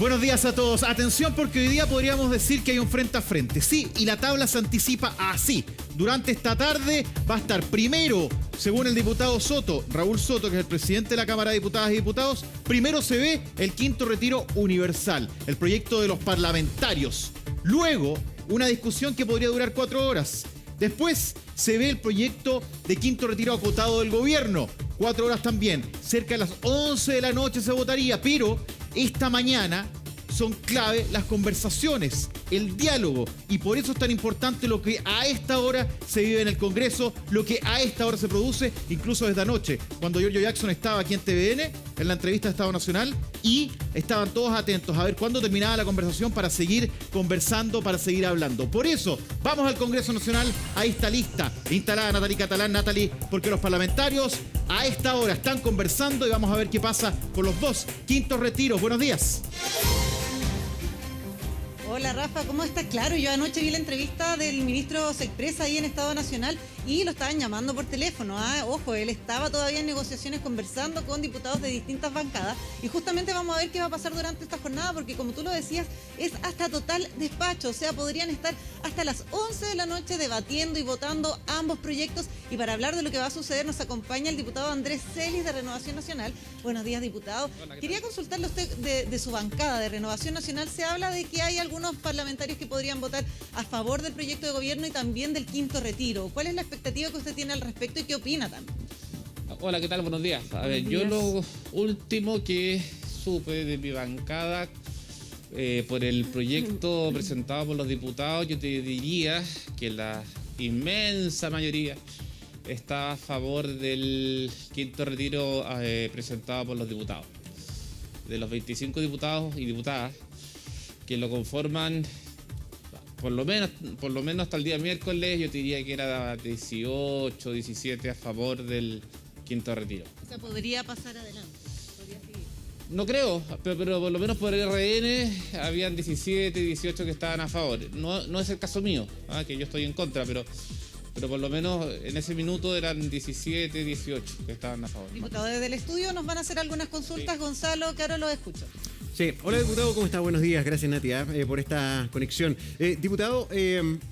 Buenos días a todos. Atención porque hoy día podríamos decir que hay un frente a frente. Sí, y la tabla se anticipa así. Durante esta tarde va a estar primero, según el diputado Soto, Raúl Soto, que es el presidente de la Cámara de Diputadas y Diputados, primero se ve el quinto retiro universal, el proyecto de los parlamentarios. Luego, una discusión que podría durar 4 horas. Después se ve el proyecto de quinto retiro acotado del gobierno. 4 horas también. Cerca de las 11 de la noche se votaría, pero esta mañana son clave las conversaciones, el diálogo, y por eso es tan importante lo que a esta hora se vive en el Congreso, lo que a esta hora se produce, incluso desde anoche, cuando Giorgio Jackson estaba aquí en TVN, en la entrevista de Estado Nacional, y estaban todos atentos a ver cuándo terminaba la conversación para seguir conversando, para seguir hablando. Por eso, vamos al Congreso Nacional, ahí está lista, instalada Natalie Catalán. Natalie, porque los parlamentarios a esta hora están conversando y vamos a ver qué pasa con los 2 quintos retiros. Buenos días. Hola Rafa, ¿cómo estás? Claro, yo anoche vi la entrevista del ministro Sexpresa ahí en Estado Nacional y lo estaban llamando por teléfono. Ojo, él estaba todavía en negociaciones conversando con diputados de distintas bancadas y justamente vamos a ver qué va a pasar durante esta jornada porque como tú lo decías, es hasta total despacho, o sea, podrían estar hasta las 11 de la noche debatiendo y votando ambos proyectos y para hablar de lo que va a suceder nos acompaña el diputado Andrés Celis de Renovación Nacional. Buenos días, diputado. Hola, quería consultarle a usted de su bancada de Renovación Nacional. Se habla de que hay algunos parlamentarios que podrían votar a favor del proyecto de gobierno y también del quinto retiro. ¿Cuál es la expectativa que usted tiene al respecto y qué opina también? Hola, ¿qué tal? Buenos días. A ver, yo lo último que supe de mi bancada por el proyecto presentado por los diputados, yo te diría que la inmensa mayoría está a favor del quinto retiro presentado por los diputados. De los 25 diputados y diputadas que lo conforman, por lo menos hasta el día miércoles, yo te diría que era 18, 17 a favor del quinto retiro. O sea, podría pasar adelante, podría seguir. No creo, pero por lo menos por el RN habían 17, 18 que estaban a favor. No es el caso mío, que yo estoy en contra, pero por lo menos en ese minuto eran 17, 18 que estaban a favor. Diputado, desde el estudio nos van a hacer algunas consultas. Sí. Gonzalo, Caro, los escucho. Sí, hola diputado, ¿cómo está? Buenos días, gracias Nati por esta conexión. Diputado,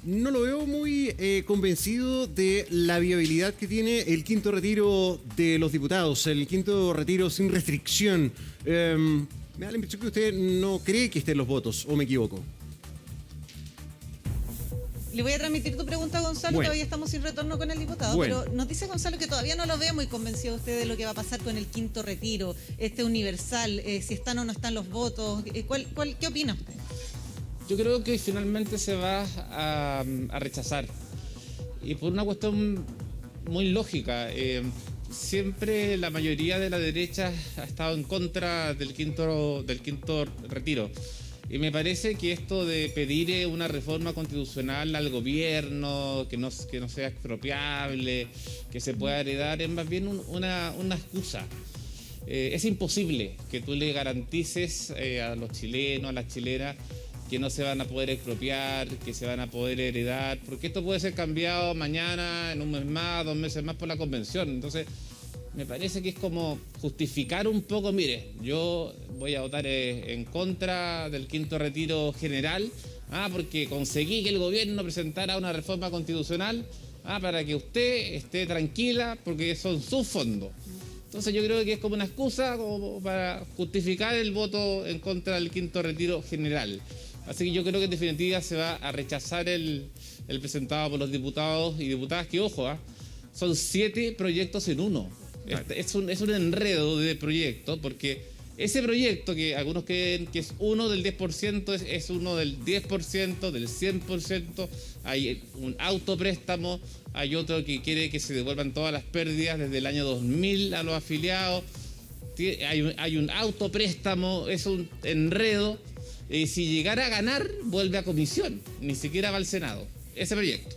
no lo veo muy convencido de la viabilidad que tiene el quinto retiro de los diputados, el quinto retiro sin restricción. Me da la impresión que usted no cree que estén los votos, ¿o me equivoco? Le voy a transmitir tu pregunta a Gonzalo, bueno. Todavía estamos sin retorno con el diputado, bueno. Pero nos dice Gonzalo que todavía no lo ve muy convencido usted de lo que va a pasar con el quinto retiro, universal, si están o no están los votos. ¿Qué opina usted? Yo creo que finalmente se va a rechazar, y por una cuestión muy lógica. Siempre la mayoría de la derecha ha estado en contra del quinto retiro. Y me parece que esto de pedir una reforma constitucional al gobierno, que no sea expropiable, que se pueda heredar, es más bien una excusa. Es imposible que tú le garantices a los chilenos, a las chilenas, que no se van a poder expropiar, que se van a poder heredar, porque esto puede ser cambiado mañana, en un mes más, 2 meses más por la convención. Entonces, me parece que es como justificar un poco, mire, yo voy a votar en contra del quinto retiro general, porque conseguí que el gobierno presentara una reforma constitucional, para que usted esté tranquila, porque son sus fondos. Entonces yo creo que es como una excusa como para justificar el voto en contra del quinto retiro general. Así que yo creo que en definitiva se va a rechazar el presentado por los diputados y diputadas, que ojo, son 7 proyectos en uno. Es un enredo de proyectos, porque ese proyecto que algunos creen que es uno del 10%, es uno del 10%, del 100%. Hay un autopréstamo, hay otro que quiere que se devuelvan todas las pérdidas desde el año 2000 a los afiliados. Hay un autopréstamo, es un enredo. Si llegara a ganar, vuelve a comisión, ni siquiera va al Senado, ese proyecto.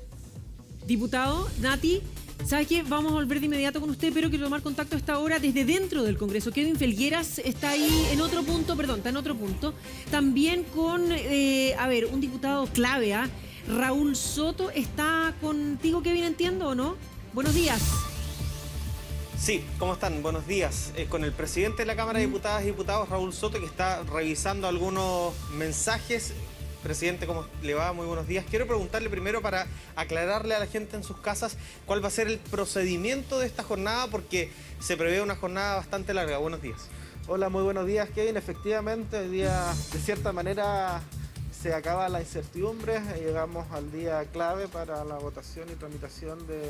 Diputado, Nati, ¿sabe qué? Vamos a volver de inmediato con usted, pero quiero tomar contacto a esta hora desde dentro del Congreso. Kevin Felgueras está ahí está en otro punto. También con, un diputado clave, Raúl Soto. ¿Está contigo, Kevin, entiendo o no? Buenos días. Sí, ¿cómo están? Buenos días. Con el presidente de la Cámara de Diputadas y Diputados, Raúl Soto, que está revisando algunos mensajes. Presidente, ¿cómo le va? Muy buenos días. Quiero preguntarle primero para aclararle a la gente en sus casas cuál va a ser el procedimiento de esta jornada, porque se prevé una jornada bastante larga. Buenos días. Hola, muy buenos días, Kevin. Efectivamente, hoy día, de cierta manera, se acaba la incertidumbre. Llegamos al día clave para la votación y tramitación de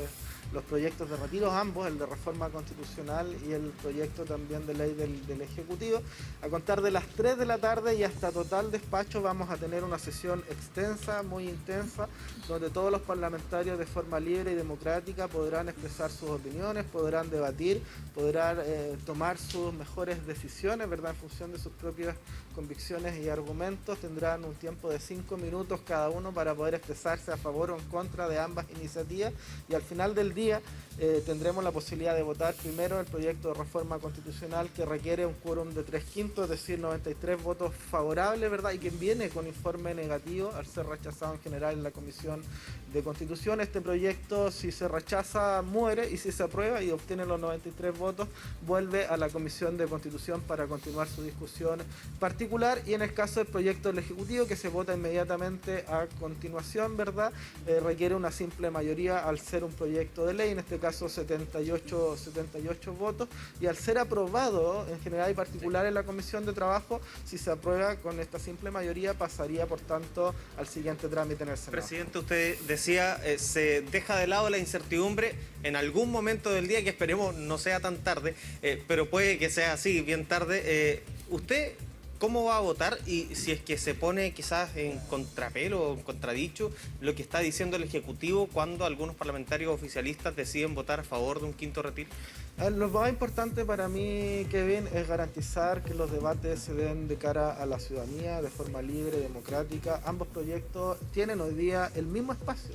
los proyectos de retiro, ambos, el de reforma constitucional y el proyecto también de ley del Ejecutivo. A contar de las 3 de la tarde y hasta total despacho vamos a tener una sesión extensa, muy intensa, donde todos los parlamentarios de forma libre y democrática podrán expresar sus opiniones, podrán debatir, podrán tomar sus mejores decisiones, ¿verdad?, en función de sus propias convicciones y argumentos. Tendrán un tiempo de 5 minutos cada uno para poder expresarse a favor o en contra de ambas iniciativas, y al final del día tendremos la posibilidad de votar primero el proyecto de reforma constitucional, que requiere un quórum de 3/5, es decir, 93 votos favorables, ¿verdad?, y que viene con informe negativo al ser rechazado en general en la Comisión de Constitución. Este proyecto, si se rechaza, muere, y si se aprueba y obtiene los 93 votos, vuelve a la Comisión de Constitución para continuar su discusión particular. Y en el caso del proyecto del Ejecutivo, que se vota inmediatamente a continuación, ¿verdad?, requiere una simple mayoría al ser un proyecto de ley, en este caso 78 votos, y al ser aprobado en general y particular en la Comisión de Trabajo, si se aprueba con esta simple mayoría, pasaría por tanto al siguiente trámite en el Senado. Presidente, usted decía, se deja de lado la incertidumbre en algún momento del día, que esperemos no sea tan tarde, pero puede que sea así, bien tarde. ¿Usted cómo va a votar, y si es que se pone quizás en contrapelo o en contradicho lo que está diciendo el Ejecutivo cuando algunos parlamentarios oficialistas deciden votar a favor de un quinto retiro? Lo más importante para mí, Kevin, es garantizar que los debates se den de cara a la ciudadanía de forma libre, democrática. Ambos proyectos tienen hoy día el mismo espacio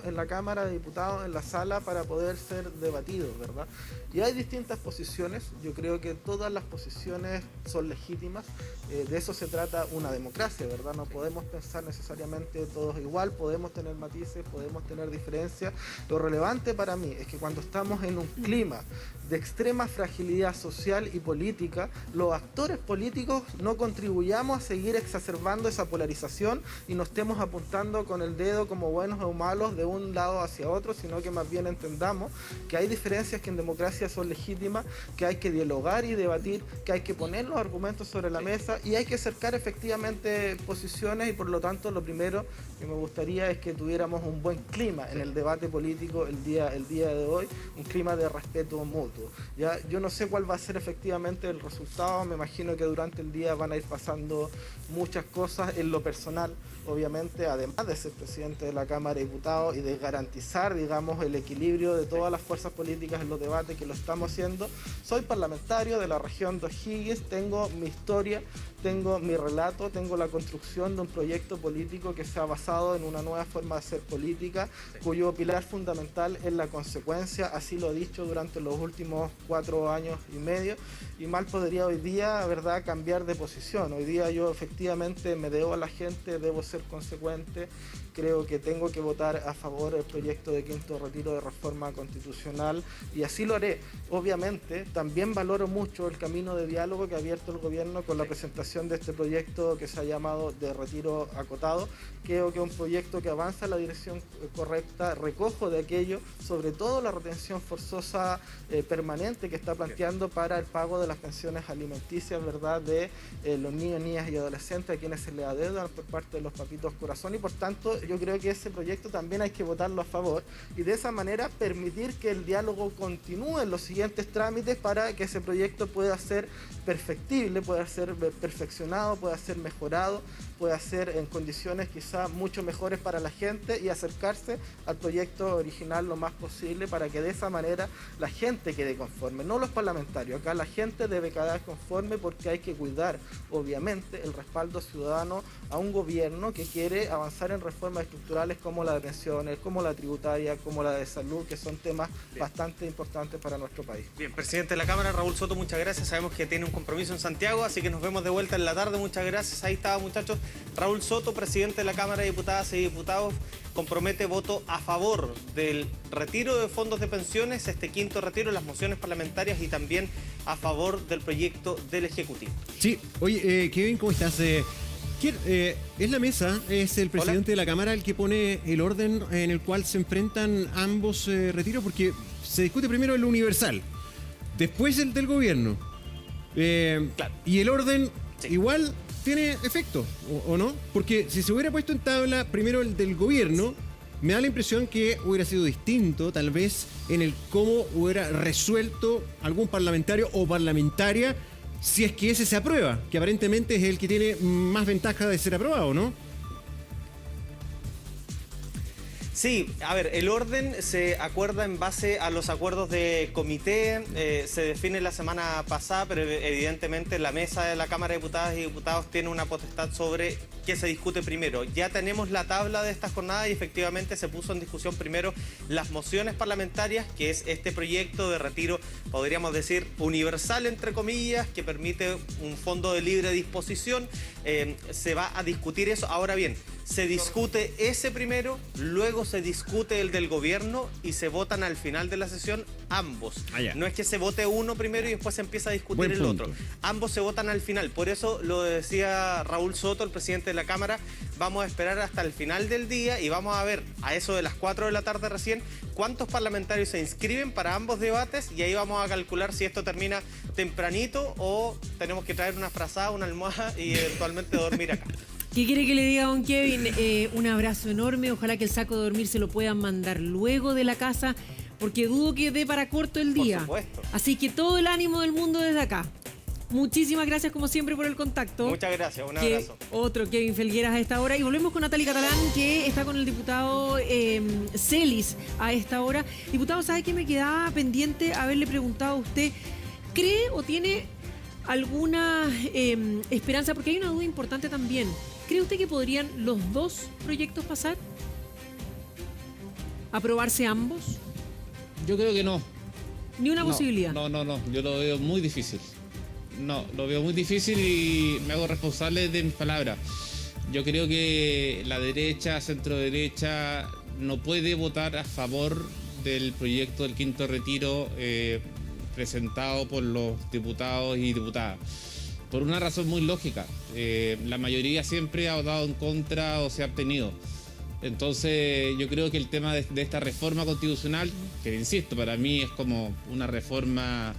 en la Cámara de Diputados, en la sala, para poder ser debatidos, ¿verdad? Y hay distintas posiciones. Yo creo que todas las posiciones son legítimas. De eso se trata una democracia, ¿verdad? No podemos pensar necesariamente todos igual, podemos tener matices, podemos tener diferencias. Lo relevante para mí es que cuando estamos en un clima de extrema fragilidad social y política, los actores políticos no contribuyamos a seguir exacerbando esa polarización y no estemos apuntando con el dedo como buenos o malos de un lado hacia otro, sino que más bien entendamos que hay diferencias que en democracia son legítimas, que hay que dialogar y debatir, que hay que poner los argumentos sobre la mesa y hay que acercar efectivamente posiciones, y por lo tanto lo primero que me gustaría es que tuviéramos un buen clima en el debate político el día de hoy, un clima de respeto mutuo. Ya, yo no sé cuál va a ser efectivamente el resultado, me imagino que durante el día van a ir pasando muchas cosas en lo personal, obviamente, además de ser presidente de la Cámara de Diputados y de garantizar, digamos, el equilibrio de todas las fuerzas políticas en los debates que lo estamos haciendo. Soy parlamentario de la región de O'Higgins, tengo mi historia, tengo mi relato, tengo la construcción de un proyecto político que se ha basado en una nueva forma de hacer política, cuyo pilar fundamental es la consecuencia, así lo he dicho durante los últimos 4 años y medio, y mal podría hoy día, ¿verdad?, cambiar de posición. Hoy día yo efectivamente me debo a la gente, debo ser consecuente, creo que tengo que votar a favor del proyecto de quinto retiro de reforma constitucional, y así lo haré. Obviamente también valoro mucho el camino de diálogo que ha abierto el gobierno con la presentación de este proyecto que se ha llamado de retiro acotado. Creo que es un proyecto que avanza en la dirección correcta, recojo de aquello, sobre todo la retención forzosa permanente que está planteando para el pago de las pensiones alimenticias, ¿verdad?, de los niños, niñas y adolescentes a quienes se les adeudan por parte de los papitos corazón, y por tanto yo creo que ese proyecto también hay que votarlo a favor, y de esa manera permitir que el diálogo continúe en los siguientes trámites para que ese proyecto pueda ser perfectible, pueda ser perfeccionado, pueda ser mejorado, pueda ser en condiciones quizá mucho mejores para la gente, y acercarse al proyecto original lo más posible para que de esa manera la gente que quede conforme, no los parlamentarios. Acá la gente debe quedar conforme porque hay que cuidar, obviamente, el respaldo ciudadano a un gobierno que quiere avanzar en reformas estructurales como la de pensiones, como la tributaria, como la de salud, que son temas bastante importantes para nuestro país. Bien, presidente de la Cámara, Raúl Soto, muchas gracias. Sabemos que tiene un compromiso en Santiago, así que nos vemos de vuelta en la tarde. Muchas gracias. Ahí estaba, muchachos. Raúl Soto, presidente de la Cámara de Diputadas y Diputados, compromete voto a favor del retiro de fondos de pensiones, este quinto retiro, las mociones parlamentarias y también a favor del proyecto del Ejecutivo. Sí, oye, Kevin, ¿cómo estás? Es la mesa, es el presidente de la Cámara el que pone el orden en el cual se enfrentan ambos retiros, porque se discute primero el universal, después el del gobierno. Claro. Y el orden Sí. igual tiene efecto, ¿o no? Porque si se hubiera puesto en tabla primero el del gobierno, me da la impresión que hubiera sido distinto, tal vez, en el cómo hubiera resuelto algún parlamentario o parlamentaria si es que ese se aprueba, que aparentemente es el que tiene más ventaja de ser aprobado, ¿no? Sí, a ver, el orden se acuerda en base a los acuerdos de comité, se define la semana pasada, pero evidentemente la mesa de la Cámara de Diputadas y Diputados tiene una potestad sobre qué se discute primero. Ya tenemos la tabla de esta jornada y efectivamente se puso en discusión primero las mociones parlamentarias, que es este proyecto de retiro, podríamos decir, universal, entre comillas, que permite un fondo de libre disposición. Se va a discutir eso. Ahora bien, se discute ese primero, luego se discute el del gobierno y se votan al final de la sesión ambos. No es que se vote uno primero y después se empieza a discutir Buen el punto. otro. Ambos se votan al final. Por eso lo decía Raúl Soto, el presidente de la Cámara, vamos a esperar hasta el final del día y vamos a ver a eso de las 4 de la tarde recién cuántos parlamentarios se inscriben para ambos debates y ahí vamos a calcular si esto termina tempranito o tenemos que traer una frazada, una almohada y eventualmente dormir acá. ¿Qué quiere que le diga a don Kevin? Un abrazo enorme. Ojalá que el saco de dormir se lo puedan mandar luego de la casa, porque dudo que dé para corto el Por día. supuesto. Así que todo el ánimo del mundo desde acá. Muchísimas gracias, como siempre, por el contacto. Muchas gracias, un Que abrazo. otro Kevin Felgueras a esta hora. Y volvemos con Natalia Catalán, que está con el diputado Celis a esta hora. Diputado, ¿sabe qué me quedaba pendiente haberle preguntado a usted? ¿Cree o tiene alguna esperanza? Porque hay una duda importante también. ¿Cree usted que podrían los dos proyectos pasar? ¿Aprobarse ambos? Yo creo que no. Ni una No, posibilidad. No, yo lo veo muy difícil. No, lo veo muy difícil y me hago responsable de mis palabras. Yo creo que la derecha, centro derecha, no puede votar a favor del proyecto del quinto retiro presentado por los diputados y diputadas. Por una razón muy lógica. La mayoría siempre ha votado en contra o se ha abstenido. Entonces yo creo que el tema de esta reforma constitucional, que insisto, para mí es como una reforma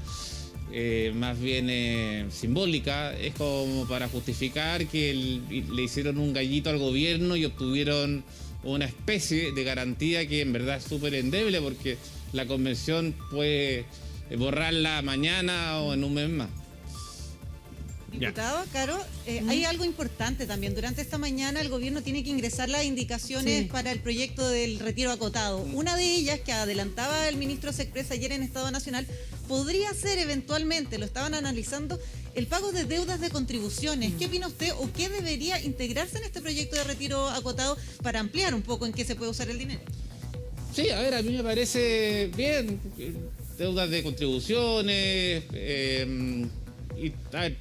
más bien simbólica, es como para justificar que le hicieron un gallito al gobierno y obtuvieron una especie de garantía que en verdad es súper endeble, porque la convención puede borrarla mañana o en un mes más. Diputado, Caro, hay algo importante también. Durante esta mañana el gobierno tiene que ingresar las indicaciones para el proyecto del retiro acotado. Una de ellas, que adelantaba el ministro Secpresa ayer en Estado Nacional, podría ser eventualmente, lo estaban analizando, el pago de deudas de contribuciones. ¿Qué opina usted o qué debería integrarse en este proyecto de retiro acotado para ampliar un poco en qué se puede usar el dinero? Sí, a ver, a mí me parece bien. Deudas de contribuciones y a ver,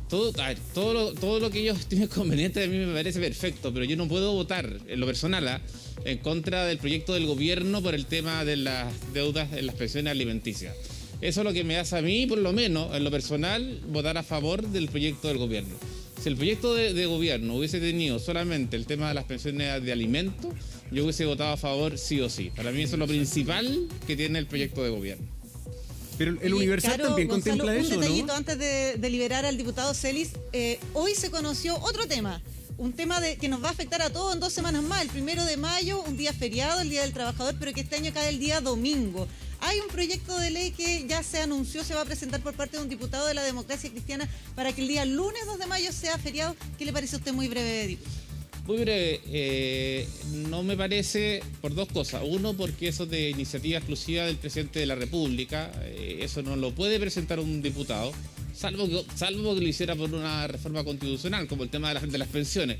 todo lo que ellos estimen conveniente a mí me parece perfecto, pero yo no puedo votar en lo personal en contra del proyecto del gobierno por el tema de las deudas en las pensiones alimenticias. Eso es lo que me hace a mí, por lo menos, en lo personal, votar a favor del proyecto del gobierno. Si el proyecto de gobierno hubiese tenido solamente el tema de las pensiones de alimentos, yo hubiese votado a favor sí o sí. Para mí eso es lo principal que tiene el proyecto de gobierno. Pero el universal Caro, también Gonzalo, contempla eso, un detallito ¿no? antes de liberar al diputado Celis. Hoy se conoció otro tema. Un tema que nos va a afectar a todos en 2 semanas más. El 1 de mayo, un día feriado, el Día del Trabajador, pero que este año cae el día domingo. Hay un proyecto de ley que ya se anunció, se va a presentar por parte de un diputado de la Democracia Cristiana para que el día lunes 2 de mayo sea feriado. ¿Qué le parece a usted muy breve, diputado? Muy breve, no me parece por dos cosas. Uno, porque eso es de iniciativa exclusiva del presidente de la República, eso no lo puede presentar un diputado, salvo que lo hiciera por una reforma constitucional, como el tema de las pensiones.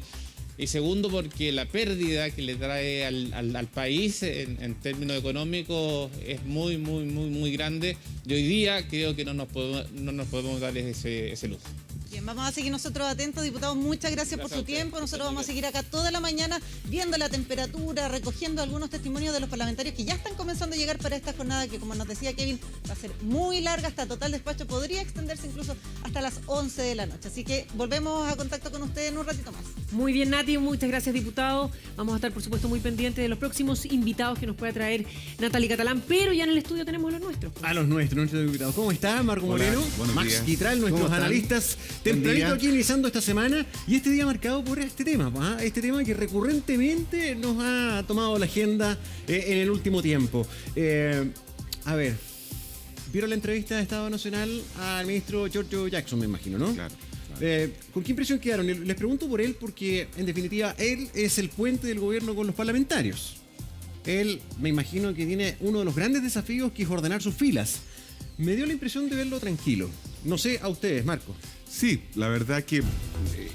Y segundo, porque la pérdida que le trae al país en términos económicos es muy grande. Y hoy día creo que no nos podemos dar ese lujo. Bien, vamos a seguir nosotros atentos, diputados. Muchas gracias por su tiempo. Nosotros vamos a seguir acá toda la mañana viendo la temperatura, recogiendo algunos testimonios de los parlamentarios que ya están comenzando a llegar para esta jornada que, como nos decía Kevin, va a ser muy larga, hasta total despacho. Podría extenderse incluso hasta las 11 de la noche. Así que volvemos a contacto con ustedes en un ratito más. Muy bien, Nati, muchas gracias, diputado. Vamos a estar, por supuesto, muy pendientes de los próximos invitados que nos pueda traer Natalie Catalán, pero ya en el estudio tenemos los nuestros. A los nuestros diputados. ¿Cómo está Marco Moreno? Max días. Quitral, nuestros analistas, tempranito aquí iniciando esta semana y este día marcado por este tema, este tema que recurrentemente nos ha tomado la agenda en el último tiempo. A ver, ¿vieron la entrevista de Estado Nacional al ministro Giorgio Jackson, me imagino, no? Claro. ¿Con qué impresión quedaron? Les pregunto por él porque, en definitiva, él es el puente del gobierno con los parlamentarios. Él, me imagino que tiene uno de los grandes desafíos que es ordenar sus filas. Me dio la impresión de verlo tranquilo. No sé a ustedes, Marco. Sí, la verdad que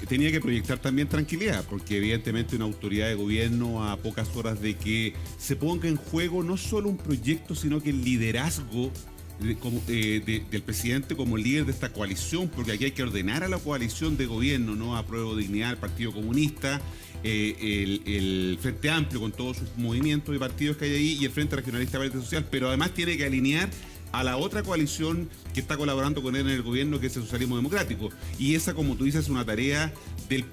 tenía que proyectar también tranquilidad, porque evidentemente una autoridad de gobierno a pocas horas de que se ponga en juego no solo un proyecto, sino que el liderazgo del presidente como líder de esta coalición, porque aquí hay que ordenar a la coalición de gobierno, ¿no? Apruebo Dignidad, el Partido Comunista, el Frente Amplio con todos sus movimientos y partidos que hay ahí, y el Frente Regionalista Verde Social, pero además tiene que alinear a la otra coalición que está colaborando con él en el gobierno, que es el Socialismo Democrático. Y esa, como tú dices, es una tarea del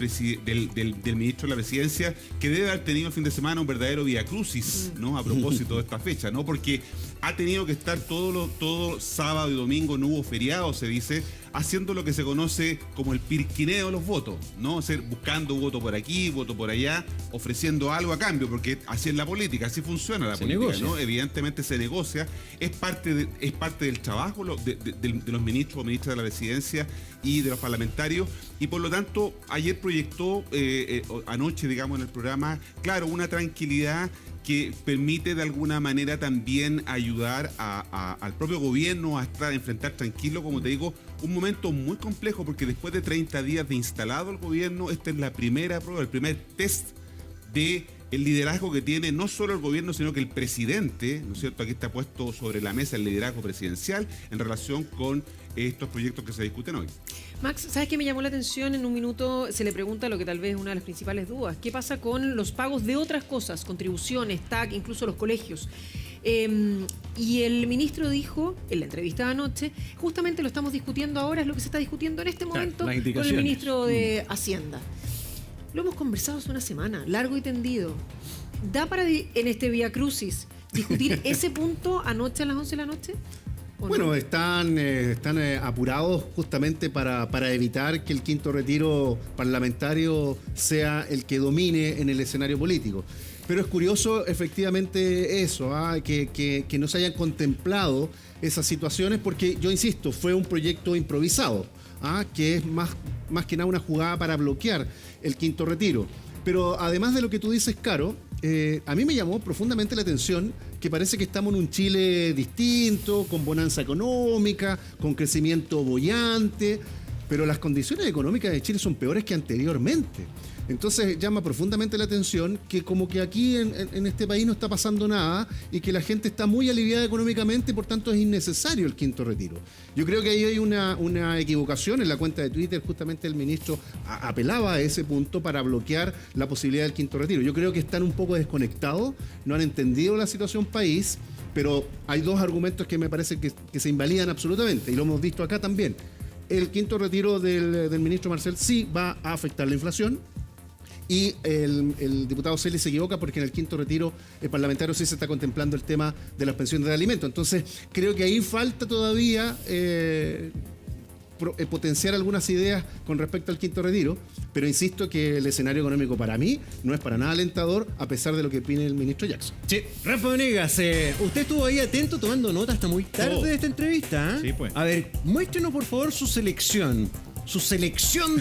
ministro de la Presidencia, que debe haber tenido el fin de semana un verdadero viacrucis, ¿no? A propósito de esta fecha, ¿no? Porque ha tenido que estar todo sábado y domingo, no hubo feriado, se dice, haciendo lo que se conoce como el pirquineo de los votos, ¿no? Buscando voto por aquí, voto por allá, ofreciendo algo a cambio, porque así es la política, así funciona la política, negocia, ¿no? Evidentemente se negocia, es parte del trabajo de los ministros o ministras de la Presidencia y de los parlamentarios, y por lo tanto ayer proyectó, anoche, digamos, en el programa, claro, una tranquilidad que permite de alguna manera también ayudar al propio gobierno a enfrentar tranquilo, como te digo, un momento muy complejo, porque después de 30 días de instalado el gobierno, esta es la primera prueba, el primer test de el liderazgo que tiene no solo el gobierno, sino que el presidente, ¿no es cierto? Aquí está puesto sobre la mesa el liderazgo presidencial en relación con estos proyectos que se discuten hoy. Max, ¿sabes qué me llamó la atención? En un minuto se le pregunta lo que tal vez es una de las principales dudas. ¿Qué pasa con los pagos de otras cosas? Contribuciones, TAC, incluso los colegios. Y el ministro dijo, en la entrevista de anoche, justamente lo estamos discutiendo ahora, es lo que se está discutiendo en este momento con el ministro de Hacienda. Lo hemos conversado hace una semana, largo y tendido. ¿Da para en este Vía Crucis discutir ese punto anoche a las 11 de la noche? Bueno, no? están apurados justamente para evitar que el quinto retiro parlamentario sea el que domine en el escenario político. Pero es curioso efectivamente eso, que no se hayan contemplado esas situaciones, porque yo insisto, fue un proyecto improvisado, que es más que nada una jugada para bloquear el quinto retiro. Pero además de lo que tú dices, Caro, a mí me llamó profundamente la atención que parece que estamos en un Chile distinto, con bonanza económica, con crecimiento boyante, pero las condiciones económicas de Chile son peores que anteriormente. Entonces llama profundamente la atención que como que aquí en este país no está pasando nada y que la gente está muy aliviada económicamente y por tanto es innecesario el quinto retiro. Yo creo que ahí hay una equivocación en la cuenta de Twitter, justamente el ministro apelaba a ese punto para bloquear la posibilidad del quinto retiro. Yo creo que están un poco desconectados, no han entendido la situación país, pero hay dos argumentos que me parece que se invalidan absolutamente y lo hemos visto acá también. El quinto retiro del ministro Marcel sí va a afectar la inflación. Y el diputado Celi se equivoca porque en el quinto retiro parlamentario sí se está contemplando el tema de las pensiones de alimentos. Entonces, creo que ahí falta todavía potenciar algunas ideas con respecto al quinto retiro, pero insisto que el escenario económico para mí no es para nada alentador, a pesar de lo que opine el ministro Jackson. Sí, Rafa Venegas, usted estuvo ahí atento tomando nota hasta muy tarde de esta entrevista. Sí, pues. A ver, muéstrenos por favor su selección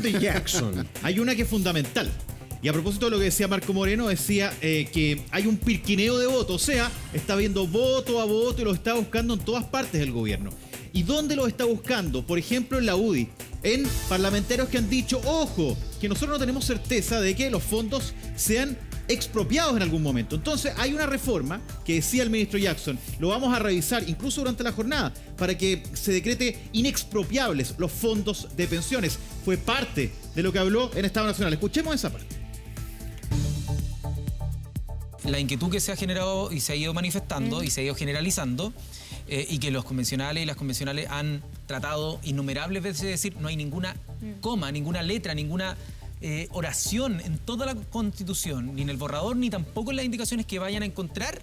de Jackson. Hay una que es fundamental. Y a propósito de lo que decía Marco Moreno, decía que hay un pirquineo de votos, o sea, está viendo voto a voto y lo está buscando en todas partes del gobierno. ¿Y dónde lo está buscando? Por ejemplo, en la UDI, en parlamentarios que han dicho, ojo, que nosotros no tenemos certeza de que los fondos sean expropiados en algún momento. Entonces hay una reforma que decía el ministro Jackson, lo vamos a revisar incluso durante la jornada, para que se decrete inexpropiables los fondos de pensiones. Fue parte de lo que habló en Estado Nacional. Escuchemos esa parte. La inquietud que se ha generado y se ha ido manifestando y se ha ido generalizando, y que los convencionales y las convencionales han tratado innumerables veces de decir, no hay ninguna coma, ninguna letra, ninguna oración en toda la Constitución, ni en el borrador, ni tampoco en las indicaciones que vayan a encontrar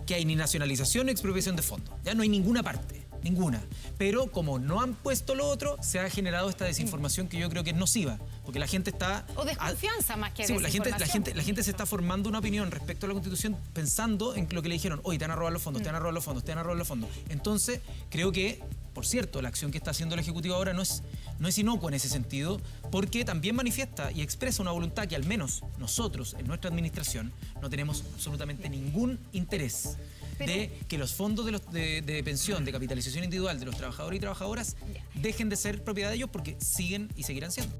que hay ni nacionalización ni expropiación de fondos. Ya no hay ninguna parte, ninguna. Pero como no han puesto lo otro, se ha generado esta desinformación que yo creo que es nociva, porque la gente está... O desconfianza más que sí, desinformación. la gente se está formando una opinión respecto a la Constitución pensando en lo que le dijeron, hoy te van a robar los fondos, te van a robar los fondos, te van a robar los fondos. Entonces, creo que, por cierto, la acción que está haciendo el Ejecutivo ahora no es inocua en ese sentido, porque también manifiesta y expresa una voluntad que al menos nosotros, en nuestra administración, no tenemos absolutamente ningún interés de que los fondos de pensión, de capitalización individual de los trabajadores y trabajadoras dejen de ser propiedad de ellos, porque siguen y seguirán siendo.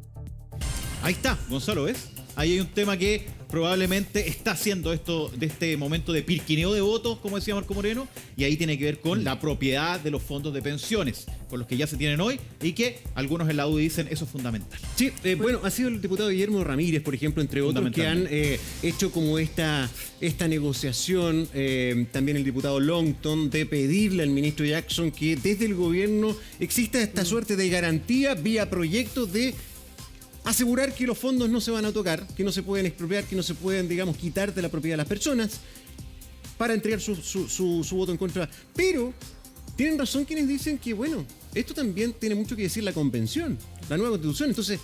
Ahí está, Gonzalo, ¿ves? Ahí hay un tema que probablemente está haciendo esto de este momento de pirquineo de votos, como decía Marco Moreno, y ahí tiene que ver con la propiedad de los fondos de pensiones, con los que ya se tienen hoy y que algunos en la UDI dicen eso es fundamental. Sí, bueno, ha sido el diputado Guillermo Ramírez, por ejemplo, entre otros, que han hecho como esta negociación, también el diputado Longton, de pedirle al ministro Jackson que desde el gobierno exista esta suerte de garantía vía proyectos de asegurar que los fondos no se van a tocar, que no se pueden expropiar, que no se pueden, digamos, quitar de la propiedad de las personas para entregar su voto en contra. Pero tienen razón quienes dicen que, bueno, esto también tiene mucho que decir la convención, la nueva constitución. Entonces,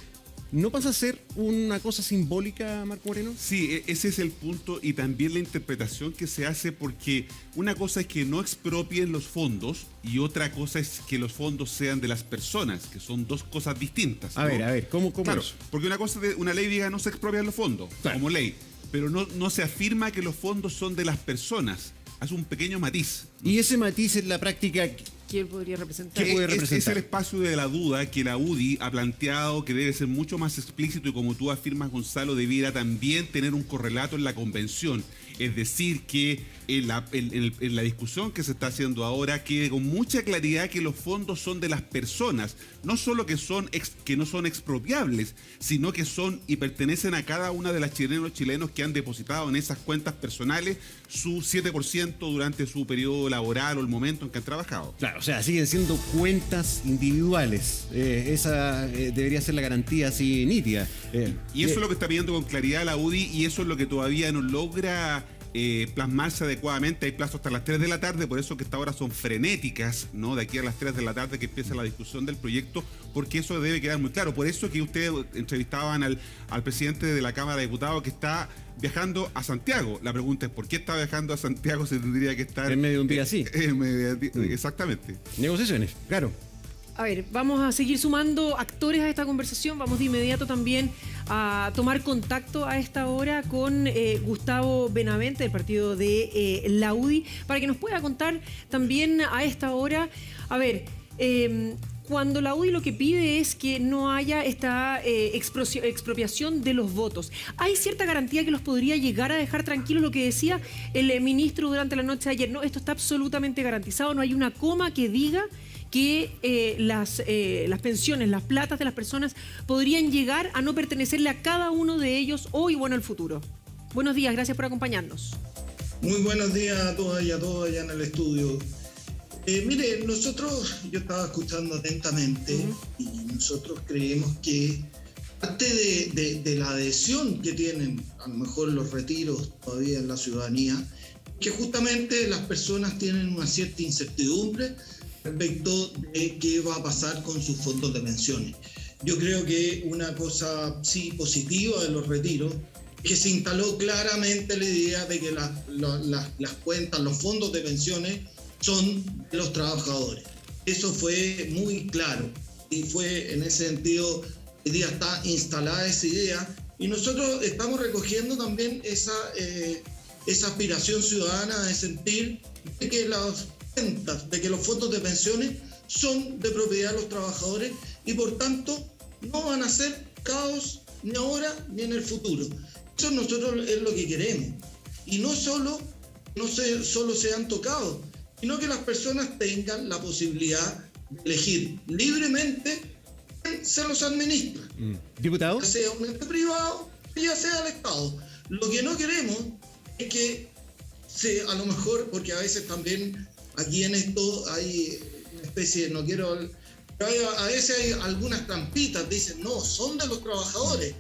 ¿no pasa a ser una cosa simbólica, Marco Moreno? Sí, ese es el punto y también la interpretación que se hace, porque una cosa es que no expropien los fondos y otra cosa es que los fondos sean de las personas, que son dos cosas distintas, ¿no? A ver, ¿cómo claro, es? porque una cosa es una ley diga no se expropian los fondos, claro, como ley, pero no se afirma que los fondos son de las personas. Hace un pequeño matiz. Y ese matiz en la práctica, ¿quién podría representar? ¿Qué puede representar? Es el espacio de la duda que la UDI ha planteado, que debe ser mucho más explícito y, como tú afirmas, Gonzalo, debiera también tener un correlato en la convención. Es decir, que en la discusión que se está haciendo ahora quede con mucha claridad que los fondos son de las personas, no solo que no son expropiables, sino que son y pertenecen a cada una de las chilenos que han depositado en esas cuentas personales su 7% durante su periodo laboral o el momento en que han trabajado. Claro, o sea, siguen siendo cuentas individuales. Esa debería ser la garantía así nítida. Y eso es lo que está pidiendo con claridad la UDI, y eso es lo que todavía no logra plasmarse adecuadamente. Hay plazos hasta las 3 de la tarde, por eso que estas horas son frenéticas, ¿no? De aquí a las 3 de la tarde que empieza la discusión del proyecto, porque eso debe quedar muy claro. Por eso que ustedes entrevistaban al presidente de la Cámara de Diputados, que está viajando a Santiago. La pregunta es, ¿por qué está viajando a Santiago? Se tendría que estar en medio de un día así. Exactamente. Negociaciones, claro. A ver, vamos a seguir sumando actores a esta conversación. Vamos de inmediato también a tomar contacto a esta hora con Gustavo Benavente, del partido de la UDI, para que nos pueda contar también a esta hora. A ver, cuando la UDI lo que pide es que no haya esta expropiación de los votos, ¿hay cierta garantía que los podría llegar a dejar tranquilos? Lo que decía el ministro durante la noche de ayer, no, esto está absolutamente garantizado, no hay una coma que diga que las pensiones, las platas de las personas podrían llegar a no pertenecerle a cada uno de ellos hoy o en el futuro. Buenos días, gracias por acompañarnos. Muy buenos días a todas y a todos allá en el estudio. Mire, yo estaba escuchando atentamente y nosotros creemos que parte de la adhesión que tienen a lo mejor los retiros todavía en la ciudadanía, que justamente las personas tienen una cierta incertidumbre respecto de qué va a pasar con sus fondos de pensiones. Yo creo que una cosa sí positiva de los retiros es que se instaló claramente la idea de que las cuentas, los fondos de pensiones son de los trabajadores. Eso fue muy claro y fue en ese sentido, hoy día está instalada esa idea Y nosotros estamos recogiendo también esa aspiración ciudadana de sentir de que las cuentas, de que los fondos de pensiones son de propiedad de los trabajadores y por tanto no van a ser caos ni ahora ni en el futuro. Eso nosotros es lo que queremos. Y no solo sean tocados, sino que las personas tengan la posibilidad de elegir libremente quién se los administra. Diputado. Ya sea un ente privado, ya sea el Estado. Lo que no queremos es que a lo mejor, porque a veces también aquí en esto hay una especie, no quiero... A veces hay algunas trampitas, dicen, no, son de los trabajadores,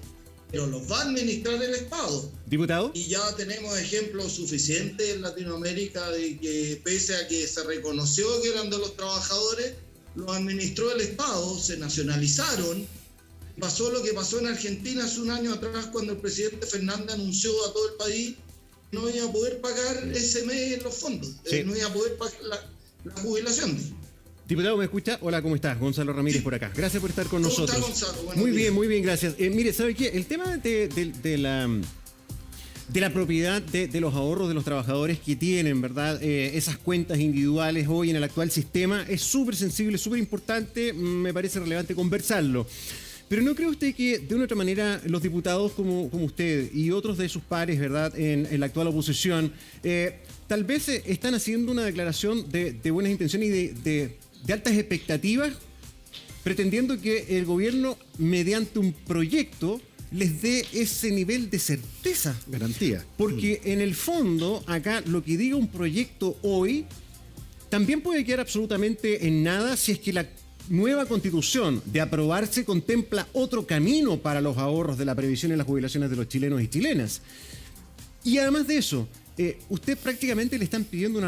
pero los va a administrar el Estado. Diputado. Y ya tenemos ejemplos suficientes en Latinoamérica de que pese a que se reconoció que eran de los trabajadores, los administró el Estado, se nacionalizaron. Pasó lo que pasó en Argentina hace un año atrás cuando el presidente Fernández anunció a todo el país que no iba a poder pagar ese mes los fondos, Sí. no iba a poder pagar la jubilación. Diputado, ¿me escucha? Hola, ¿cómo estás? Gonzalo Ramírez por acá. Gracias por estar con ¿Cómo nosotros. está, Gonzalo? Buenos días. Muy bien, gracias. Mire, ¿sabe qué? El tema de la propiedad de los ahorros de los trabajadores que tienen, ¿verdad? Esas cuentas individuales hoy en el actual sistema es súper sensible, súper importante. Me parece relevante conversarlo. Pero ¿no cree usted que de una u otra manera los diputados como usted y otros de sus pares, ¿verdad? En la actual oposición, tal vez están haciendo una declaración de buenas intenciones y de altas expectativas, pretendiendo que el gobierno, mediante un proyecto, les dé ese nivel de certeza? Garantía. Porque en el fondo, acá lo que diga un proyecto hoy también puede quedar absolutamente en nada si es que la nueva constitución de aprobarse contempla otro camino para los ahorros de la previsión y las jubilaciones de los chilenos y chilenas. Y además de eso, usted prácticamente le están pidiendo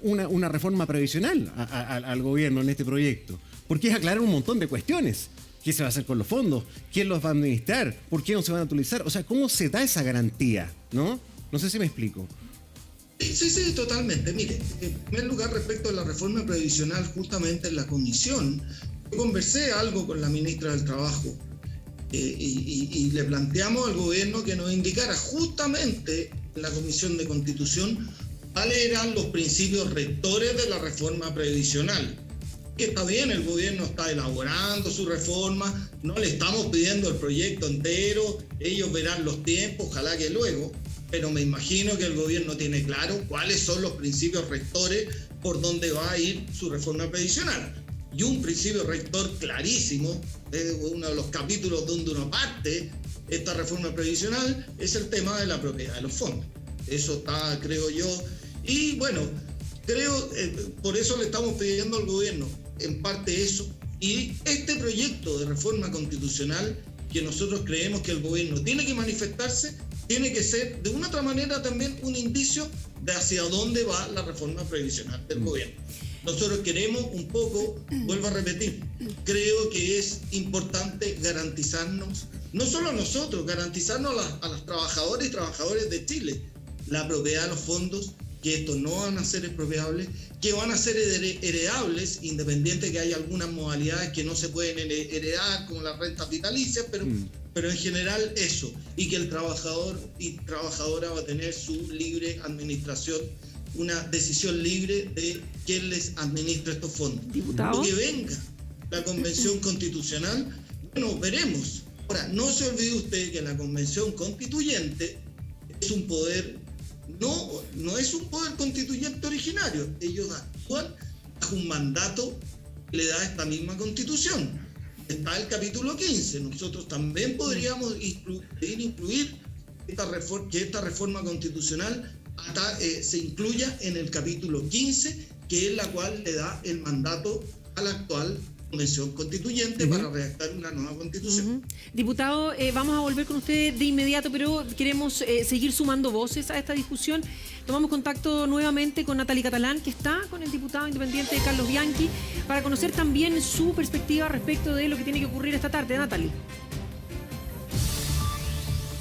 una reforma previsional al gobierno en este proyecto, porque es aclarar un montón de cuestiones. ¿Qué se va a hacer con los fondos? ¿Quién los va a administrar? ¿Por qué no se van a utilizar? O sea, ¿cómo se da esa garantía? ¿No? No sé si me explico. Sí, totalmente. Mire, en primer lugar, respecto a la reforma previsional, justamente en la comisión, yo conversé algo con la ministra del Trabajo y le planteamos al gobierno que nos indicara justamente en la Comisión de Constitución cuáles eran los principios rectores de la reforma previsional. Que está bien, el gobierno está elaborando su reforma, no le estamos pidiendo el proyecto entero, ellos verán los tiempos, ojalá que luego, pero me imagino que el gobierno tiene claro cuáles son los principios rectores por donde va a ir su reforma previsional. Y un principio rector clarísimo, uno de los capítulos donde uno parte esta reforma previsional, es el tema de la propiedad de los fondos. Eso está, creo yo, y bueno, creo, por eso le estamos pidiendo al gobierno, en parte eso, y este proyecto de reforma constitucional que nosotros creemos que el gobierno tiene que manifestarse, tiene que ser de una otra manera también un indicio de hacia dónde va la reforma previsional del gobierno. Nosotros queremos un poco, vuelvo a repetir, creo que es importante garantizarnos, no solo a nosotros, garantizarnos a los trabajadores y trabajadores de Chile, la propiedad de los fondos, que estos no van a ser expropiables, que van a ser heredables, independiente que hay algunas modalidades que no se pueden heredar, como la renta vitalicia, pero en general eso, y que el trabajador y trabajadora va a tener su libre administración, una decisión libre de quién les administra estos fondos. Diputado. Que venga la Convención Constitucional, bueno, veremos. Ahora, no se olvide usted que la Convención Constituyente es un poder, no es un poder constituyente originario. Ellos actúan bajo un mandato que le da esta misma Constitución. Está el capítulo 15. Nosotros también podríamos incluir que esta reforma constitucional se incluya en el capítulo 15, que es la cual le da el mandato a la actual Convención Constituyente para redactar una nueva Constitución. Diputado, vamos a volver con usted de inmediato, pero queremos seguir sumando voces a esta discusión. Tomamos contacto nuevamente con Natalie Catalán, que está con el diputado independiente Carlos Bianchi, para conocer también su perspectiva respecto de lo que tiene que ocurrir esta tarde. Natalie.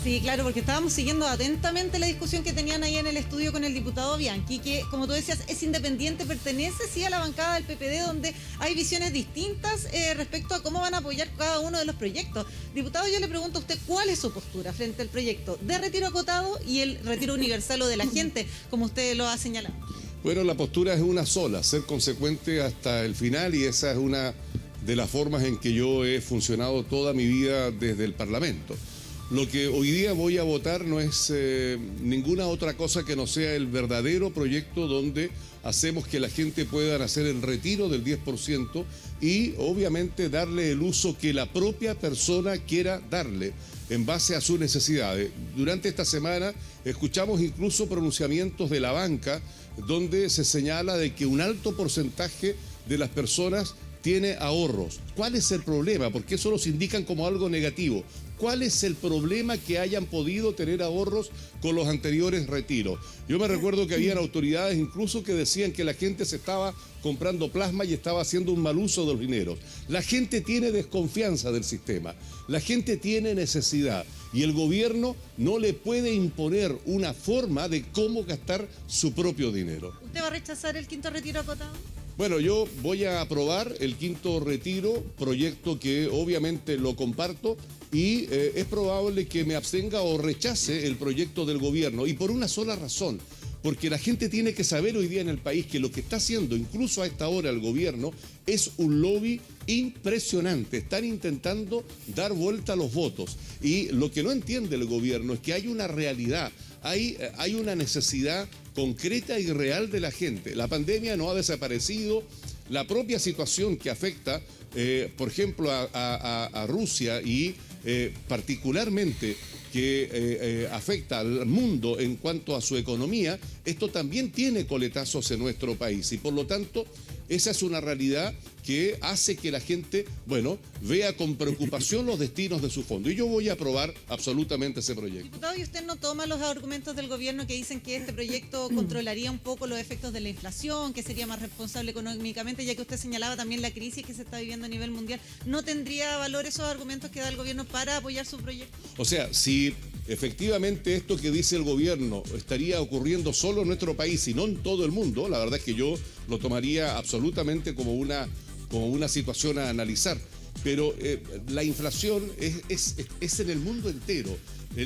Sí, claro, porque estábamos siguiendo atentamente la discusión que tenían ahí en el estudio con el diputado Bianchi, que, como tú decías, es independiente, pertenece sí a la bancada del PPD, donde hay visiones distintas respecto a cómo van a apoyar cada uno de los proyectos. Diputado, yo le pregunto a usted, ¿cuál es su postura frente al proyecto de retiro acotado y el retiro universal o de la gente, como usted lo ha señalado? Bueno, la postura es una sola, ser consecuente hasta el final, y esa es una de las formas en que yo he funcionado toda mi vida desde el Parlamento. Lo que hoy día voy a votar no es ninguna otra cosa que no sea el verdadero proyecto donde hacemos que la gente pueda hacer el retiro del 10% y obviamente darle el uso que la propia persona quiera darle en base a sus necesidades. Durante esta semana escuchamos incluso pronunciamientos de la banca donde se señala de que un alto porcentaje de las personas tiene ahorros. ¿Cuál es el problema? Porque eso los indican como algo negativo. ¿Cuál es el problema que hayan podido tener ahorros con los anteriores retiros? Yo me recuerdo que habían autoridades incluso que decían que la gente se estaba comprando plasma y estaba haciendo un mal uso de los dineros. La gente tiene desconfianza del sistema, la gente tiene necesidad y el gobierno no le puede imponer una forma de cómo gastar su propio dinero. ¿Usted va a rechazar el quinto retiro acotado? Bueno, yo voy a aprobar el quinto retiro, proyecto que obviamente lo comparto y es probable que me abstenga o rechace el proyecto del gobierno y por una sola razón, porque la gente tiene que saber hoy día en el país que lo que está haciendo incluso a esta hora el gobierno es un lobby impresionante, están intentando dar vuelta a los votos y lo que no entiende el gobierno es que hay una realidad, hay una necesidad concreta y real de la gente. La pandemia no ha desaparecido, la propia situación que afecta, por ejemplo, a Rusia y particularmente que afecta al mundo en cuanto a su economía, esto también tiene coletazos en nuestro país y por lo tanto esa es una realidad que hace que la gente, bueno, vea con preocupación los destinos de su fondo. Y yo voy a aprobar absolutamente ese proyecto. Diputado, ¿y usted no toma los argumentos del gobierno que dicen que este proyecto controlaría un poco los efectos de la inflación, que sería más responsable económicamente, ya que usted señalaba también la crisis que se está viviendo a nivel mundial? ¿No tendría valor esos argumentos que da el gobierno para apoyar su proyecto? O sea, si efectivamente esto que dice el gobierno estaría ocurriendo solo en nuestro país y no en todo el mundo, la verdad es que yo lo tomaría absolutamente como una situación a analizar. Pero la inflación es en el mundo entero.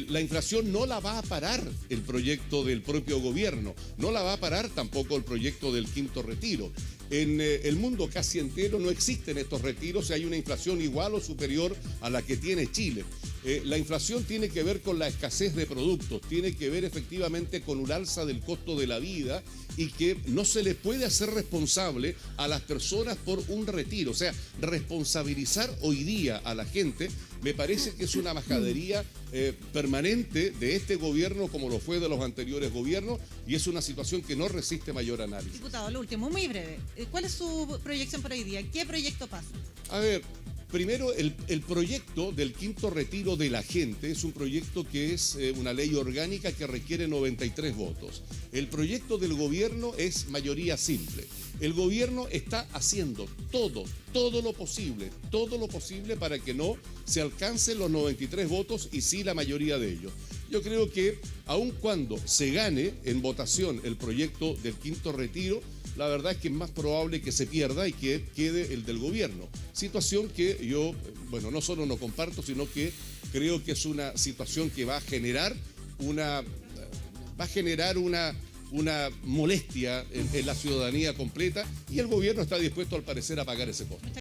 La inflación no la va a parar el proyecto del propio gobierno, no la va a parar tampoco el proyecto del quinto retiro. En el mundo casi entero no existen estos retiros, hay una inflación igual o superior a la que tiene Chile. La inflación tiene que ver con la escasez de productos, tiene que ver efectivamente con un alza del costo de la vida y que no se le puede hacer responsable a las personas por un retiro. O sea, responsabilizar hoy día a la gente me parece que es una majadería permanente de este gobierno como lo fue de los anteriores gobiernos y es una situación que no resiste mayor análisis. Diputado, lo último, muy breve. ¿Cuál es su proyección para hoy día? ¿Qué proyecto pasa? A ver, primero, el proyecto del quinto retiro de la gente es un proyecto que es una ley orgánica que requiere 93 votos. El proyecto del gobierno es mayoría simple. El gobierno está haciendo todo lo posible para que no se alcancen los 93 votos y sí la mayoría de ellos. Yo creo que aun cuando se gane en votación el proyecto del quinto retiro, la verdad es que es más probable que se pierda y que quede el del gobierno. Situación que yo, bueno, no solo no comparto, sino que creo que es una situación que va a generar una molestia en la ciudadanía completa y el gobierno está dispuesto al parecer a pagar ese costo.